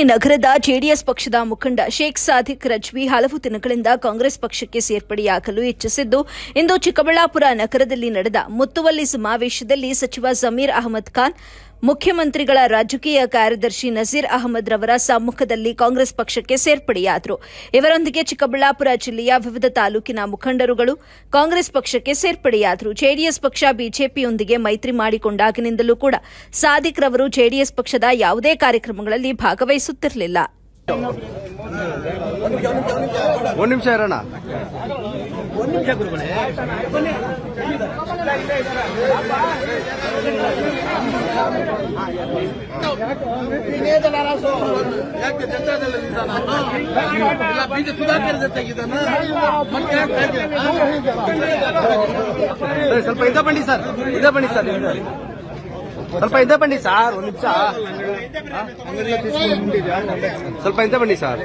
ನಗರದ ಜೆಡಿಎಸ್ ಪಕ್ಷದ ಮುಖಂಡ ಶೇಖ್ ಸಾದಿಕ್ ರಜ್ವಿ ಹಲವು ದಿನಗಳಿಂದ ಕಾಂಗ್ರೆಸ್ ಪಕ್ಷಕ್ಕೆ ಸೇರ್ಪಡೆಯಾಗಲು ಇಚ್ಛಿಸಿದ್ದು, ಇಂದು ಚಿಕ್ಕಬಳ್ಳಾಪುರ ನಗರದಲ್ಲಿ ನಡೆದ ಮುತ್ತುವಲ್ಲಿ ಸಮಾವೇಶದಲ್ಲಿ ಸಚಿವ ಜಮೀರ್ ಅಹಮದ್ ಖಾನ್, ಮುಖ್ಯಮಂತ್ರಿಗಳ ರಾಜಕೀಯ ಕಾರ್ಯದರ್ಶಿ ನಜೀರ್ ಅಹಮದ್ ರವರ ಸಮ್ಮುಖದಲ್ಲಿ ಕಾಂಗ್ರೆಸ್ ಪಕ್ಷಕ್ಕೆ ಸೇರ್ಪಡೆಯಾದರು. ಇವರೊಂದಿಗೆ ಚಿಕ್ಕಬಳ್ಳಾಪುರ ಜಿಲ್ಲೆಯ ವಿವಿಧ ತಾಲೂಕಿನ ಮುಖಂಡರುಗಳು ಕಾಂಗ್ರೆಸ್ ಪಕ್ಷಕ್ಕೆ ಸೇರ್ಪಡೆಯಾದರು. ಜೆಡಿಎಸ್ ಪಕ್ಷ ಬಿಜೆಪಿಯೊಂದಿಗೆ ಮೈತ್ರಿ ಮಾಡಿಕೊಂಡಾಗಿನಿಂದಲೂ ಕೂಡ ಸಾದಿಕ್ ರವರು ಜೆಡಿಎಸ್ ಪಕ್ಷದ ಯಾವುದೇ ಕಾರ್ಯಕ್ರಮಗಳಲ್ಲಿ ಭಾಗವಹಿಸುತ್ತಿರಲಿಲ್ಲ. ಒಂದು ನಿಮಿಷ ಇರೋಣ. ಸ್ವಲ್ಪ ಇದ್ದ ಬನ್ನಿ ಸರ್, ಸ್ವಲ್ಪ ಇದ್ದ ಬನ್ನಿ ಸರ್, ಒಂದು ನಿಮಿಷ ಸ್ವಲ್ಪ ಇದ್ದ ಬನ್ನಿ ಸರ್.